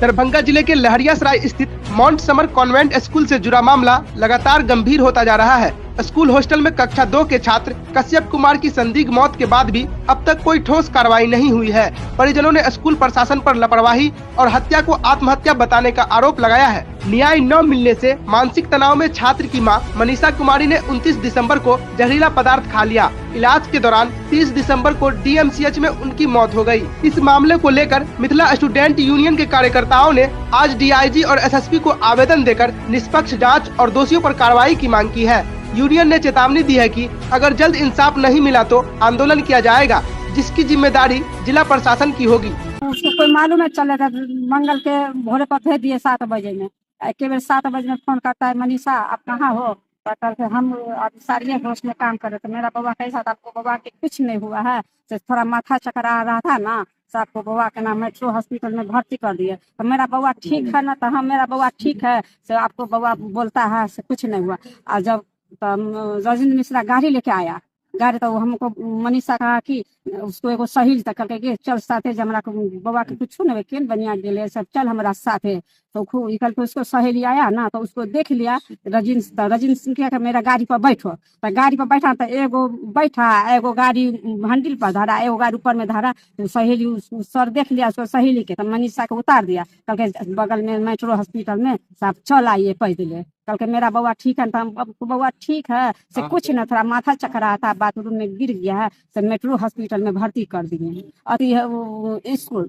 दरभंगा जिले के लहरियासराय स्थित माउंट समर कॉन्वेंट स्कूल से जुड़ा मामला लगातार गंभीर होता जा रहा है। स्कूल हॉस्टल में कक्षा 2 के छात्र कश्यप कुमार की संदिग्ध मौत के बाद भी अब तक कोई ठोस कार्रवाई नहीं हुई है। परिजनों ने स्कूल प्रशासन पर लापरवाही और हत्या को आत्महत्या बताने का आरोप लगाया है। न्याय न मिलने से मानसिक तनाव में छात्र की मां मनीषा कुमारी ने 29 दिसंबर को जहरीला पदार्थ खा लिया। इलाज के दौरान 30 दिसंबर को DMCH में उनकी मौत हो गई। इस मामले को लेकर मिथिला स्टूडेंट यूनियन के कार्यकर्ताओं ने आज DIG और SSP को आवेदन देकर निष्पक्ष जांच और दोषियों पर कार्रवाई की मांग की है। यूनियन ने चेतावनी दी है कि अगर जल्द इंसाफ नहीं मिला तो आंदोलन किया जाएगा, जिसकी जिम्मेदारी जिला प्रशासन की होगी। उसको कोई मालूम है चलेगा, मंगल के भोरे पर भेज दिए 7 बजे में, एक बेर 7 बजे में फोन करता है, मनीषा आप कहाँ हो? कहते हम अभी सारिया घोष में काम कर रहे थे। मेरा बउआ कैसा था? आपको बउआ के कुछ नहीं हुआ है, थोड़ा माथा चकरा रहा था ना, आपको बउआ के नाम मेट्रो हॉस्पिटल में भर्ती कर दिए। तो मेरा बउआ ठीक है ना? तो हाँ मेरा बउआ ठीक है, तो आपको बउआ बोलता है से कुछ नहीं हुआ। और जब राजेंद्र मिश्रा गाड़ी लेके आया, गाड़ी तो हमको मनीषा कहा कि उसको एगो सहेली तक करके चल साथे, जब हमरा बउआ के कुछ नहीं केन बनिया गेले सब, चल हमारा साथे। तो खूब निकल के उसको सहेली आया ना, तो उसको देख लिया रजिन सिंह के मेरा गाड़ी पर बैठो। तो गाड़ी पर बैठा तो एगो बैठा, एगो गाड़ी हैंडल पर धरा, एगो गाड़ी ऊपर में धरा। तो सहेली सर देख लिया उसको सहेली के, तो मनीषा को उतार दिया। कल के बगल में मेट्रो हॉस्पिटल में सब चल आइए पैदल। कल के मेरा बउआ ठीक है, तो बउआ ठीक है से कुछ न, थोड़ा माथा चकरा था, बाथरूम में गिर गया है, से मेट्रो हॉस्पिटल में भर्ती कर दिए। अति स्कूल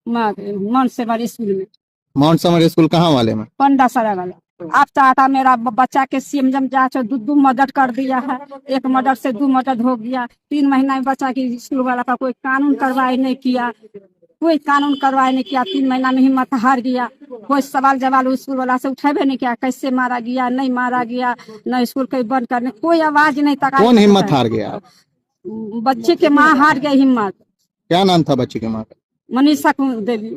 माउंट समर स्कूल में। माउंट समर स्कूल कहाँ वाले में? पंडासरा वाला। आप चाहता मेरा बच्चा के CM जांच 2 मर्डर कर दिया है, 1 मर्डर से 2 मर्डर हो गया। 3 महीना में बच्चा की स्कूल वाला का कोई कानून कार्रवाई नहीं किया, कोई कानून कार्रवाई नहीं किया। 3 महीना में हिम्मत हार गया, कोई सवाल जवाब स्कूल वाला से उठावे नहीं किया, कैसे मारा गया, नहीं मारा गया, न स्कूल कहीं बंद करने कोई आवाज नहीं तक। कौन हिम्मत हार गया? बच्चे के माँ हार गई हिम्मत। क्या नाम था बच्चे के माँ का? मनीषा देवी।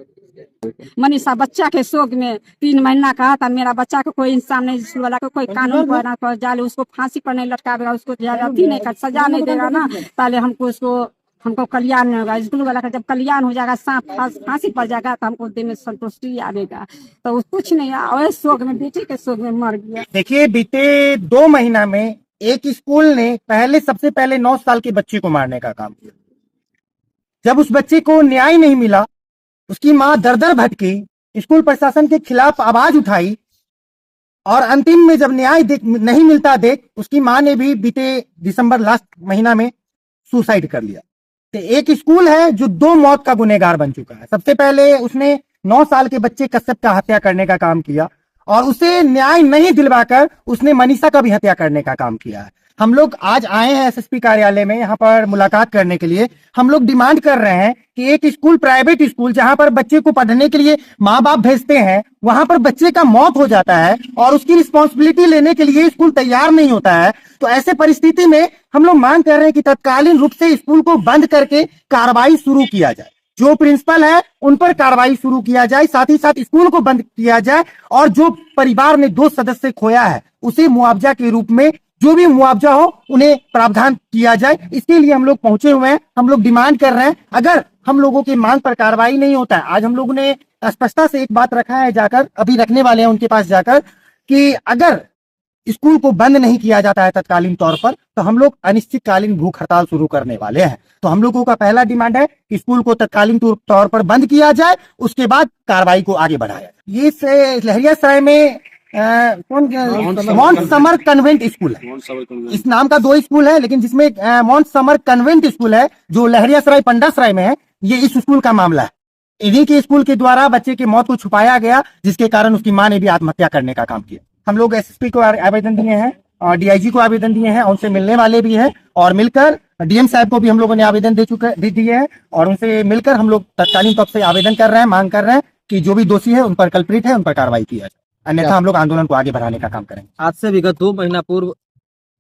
मनीषा बच्चा के शोक में 3 महीना कहा था, मेरा बच्चा को कोई इंसान नहीं, स्कूल वाला को कोई कानून पर जाले, उसको फांसी पर नहीं लटकावेगा, उसको अथी नहीं कर सजा नहीं देगा ना, पहले हमको कल्याण नहीं होगा। स्कूल वाला का जब कल्याण हो जाएगा, फांसी पड़ जाएगा, तो हमको देह में संतुष्टि आएगा। तो कुछ नहीं, और शोक में बेटे के शोक में मर गया। देखिए, बीते 2 महीना में एक स्कूल ने सबसे पहले 9 साल के बच्चे को मारने का काम किया। जब उस बच्चे को न्याय नहीं मिला, उसकी मां दर दर भटकी, स्कूल प्रशासन के खिलाफ आवाज उठाई, और अंतिम में जब न्याय नहीं मिलता देख उसकी मां ने भी बीते दिसंबर लास्ट महीना में सुसाइड कर लिया। तो एक स्कूल है जो 2 मौत का गुनहगार बन चुका है। सबसे पहले उसने 9 साल के बच्चे कश्यप का हत्या करने का काम किया, और उसे न्याय नहीं दिलवाकर उसने मनीषा का भी हत्या करने का काम किया है। हम लोग आज आए हैं SSP कार्यालय में यहाँ पर मुलाकात करने के लिए। हम लोग डिमांड कर रहे हैं कि एक स्कूल, प्राइवेट स्कूल जहाँ पर बच्चे को पढ़ने के लिए माँ बाप भेजते हैं, वहां पर बच्चे का मौत हो जाता है और उसकी रिस्पॉन्सिबिलिटी लेने के लिए स्कूल तैयार नहीं होता है। तो ऐसे परिस्थिति में हम लोग मांग कर रहे हैं कि तत्कालीन रूप से स्कूल को बंद करके कार्रवाई शुरू किया जाए। जो प्रिंसिपल है उन पर कार्रवाई शुरू किया जाए, साथ ही साथ स्कूल को बंद किया जाए, और जो परिवार ने 2 सदस्य खोया है उसे मुआवजा के रूप में जो भी मुआवजा हो उन्हें प्रावधान किया जाए। इसके लिए हम लोग पहुंचे हुए हैं। हम लोग डिमांड कर रहे हैं, अगर हम लोगों की मांग पर कार्रवाई नहीं होता है, आज हम लोगों ने स्पष्टता से एक बात रखा है, जाकर अभी रखने वाले हैं उनके पास जाकर, कि अगर स्कूल को बंद नहीं किया जाता है तत्कालीन तौर पर, तो हम लोग अनिश्चितकालीन भूख हड़ताल शुरू करने वाले हैं। तो हम लोगों का पहला डिमांड है कि स्कूल को तत्कालीन तौर पर बंद किया जाए, उसके बाद कार्रवाई को आगे बढ़ाया जाए। ये लहरियासराय में माउंट समर कन्वेंट स्कूल है। इस नाम का 2 स्कूल है, लेकिन जिसमें माउंट समर कन्वेंट स्कूल है जो लहरियासराय पंडासराय में है, ये इस स्कूल का मामला है। इन्हीं के स्कूल के द्वारा बच्चे की मौत को छुपाया गया, जिसके कारण उसकी मां ने भी आत्महत्या करने का काम किया। हम लोग SSP को आवेदन दिए हैं और DIG को आवेदन दिए हैं, उनसे मिलने वाले भी हैं, और मिलकर DM साहब को भी हम लोगों ने आवेदन दिए हैं, और उनसे मिलकर हम लोग तत्कालीन तौर से आवेदन कर रहे हैं, मांग कर रहे हैं कि जो भी दोषी है उन पर, कल्प्रिट है, उन पर कार्रवाई की जाए, अन्यथा हम लोग आंदोलन को आगे बढ़ाने का काम करेंगे। आज से विगत 2 महीना पूर्व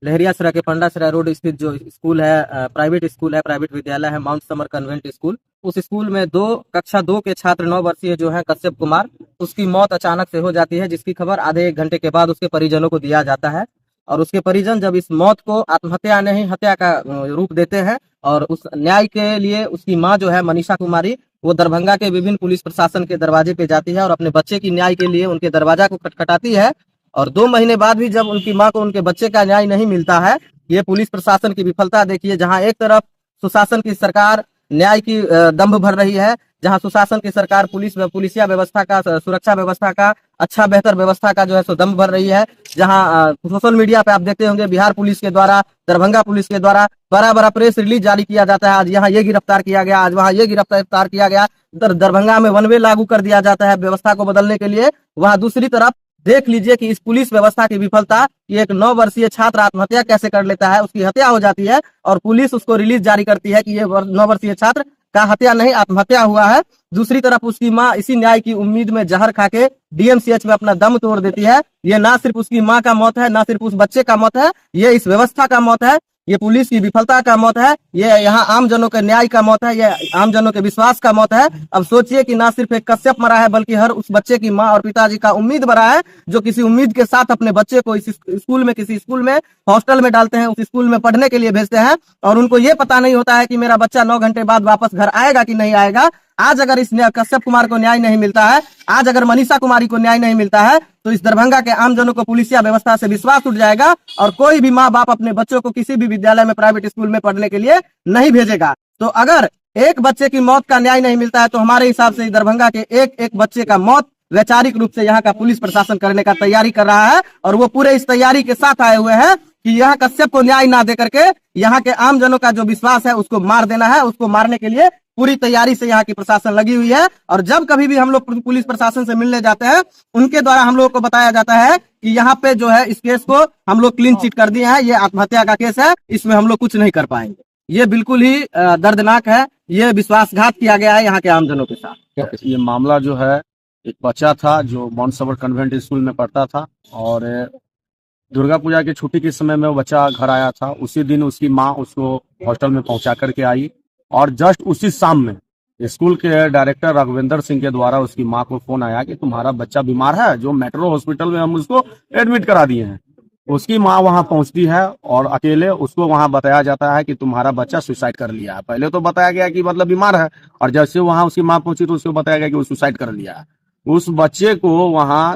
लहरियासराय के पंडासरा रोड स्थित जो स्कूल है, प्राइवेट स्कूल है, प्राइवेट विद्यालय है, माउंट समर कन्वेंट स्कूल, उस स्कूल में कक्षा 2 के छात्र 9 वर्षीय जो है कश्यप कुमार, उसकी मौत अचानक से हो जाती है, जिसकी खबर आधे 1 घंटे के बाद उसके परिजनों को दिया जाता है। और उसके परिजन जब इस मौत को आत्महत्या नहीं हत्या का रूप देते हैं, और उस न्याय के लिए उसकी मां जो है मनीषा कुमारी, वो दरभंगा के विभिन्न पुलिस प्रशासन के दरवाजे पे जाती है और अपने बच्चे की न्याय के लिए उनके दरवाजा को खटखटाती है। और 2 महीने बाद भी जब उनकी मां को उनके बच्चे का न्याय नहीं मिलता है, ये पुलिस प्रशासन की विफलता देखिए। जहां एक तरफ सुशासन की सरकार न्याय की दंभ भर रही है, जहां सुशासन की सरकार पुलिसिया व्यवस्था का, सुरक्षा व्यवस्था का, अच्छा बेहतर व्यवस्था का जो है सो दंभ भर रही है। जहां सोशल मीडिया पे आप देखते होंगे बिहार पुलिस के द्वारा, दरभंगा पुलिस के द्वारा बड़ा बड़ा प्रेस रिलीज जारी किया जाता है। आज यहाँ ये गिरफ्तार किया गया, आज वहाँ ये गिरफ्तार किया गया। दरभंगा में 1 वे लागू कर दिया जाता है व्यवस्था को बदलने के लिए। वहाँ दूसरी तरफ देख लीजिए कि इस पुलिस व्यवस्था की विफलता, ये एक 9 वर्षीय छात्र आत्महत्या कैसे कर लेता है, उसकी हत्या हो जाती है और पुलिस उसको रिलीज जारी करती है कि ये 9 वर्षीय छात्र का हत्या नहीं, आत्महत्या हुआ है। दूसरी तरफ उसकी मां इसी न्याय की उम्मीद में जहर खा के डीएमसीएच में अपना दम तोड़ देती है। ये ना सिर्फ उसकी मां का मौत है, ना सिर्फ उस बच्चे का मौत है, ये इस व्यवस्था का मौत है, ये पुलिस की विफलता का मौत है, ये यहाँ आम जनों के न्याय का मौत है, ये आम जनों के विश्वास का मौत है। अब सोचिए कि ना सिर्फ एक कश्यप मरा है, बल्कि हर उस बच्चे की माँ और पिताजी का उम्मीद मरा है, जो किसी उम्मीद के साथ अपने बच्चे को इस स्कूल में, किसी स्कूल में, हॉस्टल में डालते हैं, उस स्कूल में पढ़ने के लिए भेजते हैं और उनको ये पता नहीं होता है कि मेरा बच्चा 9 घंटे बाद वापस घर आएगा कि नहीं आएगा। आज अगर इस कश्यप कुमार को न्याय नहीं मिलता है, आज अगर मनीषा कुमारी को न्याय नहीं मिलता है, तो इस दरभंगा के आमजनों को पुलिसिया व्यवस्था से विश्वास उठ जाएगा और कोई भी माँ बाप अपने बच्चों को किसी भी विद्यालय में, प्राइवेट स्कूल में पढ़ने के लिए नहीं भेजेगा। तो अगर एक बच्चे की मौत का न्याय नहीं मिलता है, तो हमारे हिसाब से दरभंगा के एक बच्चे का मौत वैचारिक रूप से यहाँ का पुलिस प्रशासन करने का तैयारी कर रहा है और वो पूरे इस तैयारी के साथ आए हुए हैं कि यहाँ कश्यप को न्याय ना दे करके यहाँ के आम जनों का जो विश्वास है उसको मार देना है। उसको मारने के लिए पूरी तैयारी से यहाँ की प्रशासन लगी हुई है और जब कभी भी हम लोग पुलिस प्रशासन से मिलने जाते हैं, उनके द्वारा हम लोगों को बताया जाता है कि यहाँ पे जो है इस केस को हम लोग क्लीन चिट कर दिए हैं, ये आत्महत्या का केस है, इसमें हम लोग कुछ नहीं कर पाएंगे। ये बिल्कुल ही दर्दनाक है, ये विश्वासघात किया गया है यहाँ के आमजनों के साथ। ये मामला जो है, एक बच्चा था जो माउंट समर कन्वेंट स्कूल में पढ़ता था और दुर्गा पूजा की छुट्टी के समय में वो बच्चा घर आया था। उसी दिन उसकी माँ उसको हॉस्टल में पहुंचा करके आई और जस्ट उसी शाम में स्कूल के डायरेक्टर राघवेंद्र सिंह के द्वारा उसकी माँ को फोन आया कि तुम्हारा बच्चा बीमार है, जो मेट्रो हॉस्पिटल में हम उसको एडमिट करा दिए हैं। उसकी माँ वहां पहुंचती है और अकेले उसको वहां बताया जाता है कि तुम्हारा बच्चा सुसाइड कर लिया है। पहले तो बताया गया कि मतलब बीमार है और जैसे वहां उसकी माँ पहुंची तो उसको बताया गया कि वो सुसाइड कर लिया है। उस बच्चे को वहां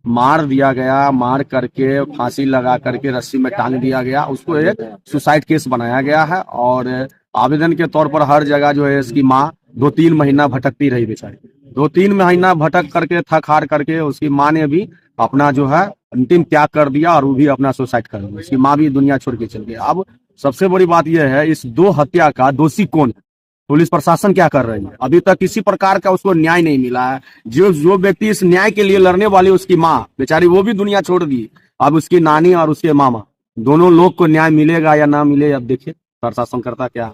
मार दिया गया, मार करके फांसी लगा करके रस्सी में टांग दिया गया, उसको एक सुसाइड केस बनाया गया है और आवेदन के तौर पर हर जगह जो है इसकी माँ 2-3 महीना भटकती रही बेचारी। 2-3 महीना भटक करके, थक हार करके उसकी माँ ने भी अपना जो है अंतिम त्याग कर दिया और वो भी अपना सुसाइड कर दिया। उसकी माँ भी दुनिया छोड़ के चल गई। अब सबसे बड़ी बात यह है, इस 2 हत्या का दोषी कौन है? पुलिस प्रशासन क्या कर रही है? अभी तक किसी प्रकार का उसको न्याय नहीं मिला है। जो व्यक्ति इस न्याय के लिए लड़ने वाली उसकी माँ बेचारी, वो भी दुनिया छोड़ दी। अब उसकी नानी और उसके मामा दोनों लोग को न्याय मिलेगा या ना मिले, अब देखिए प्रशासन करता क्या।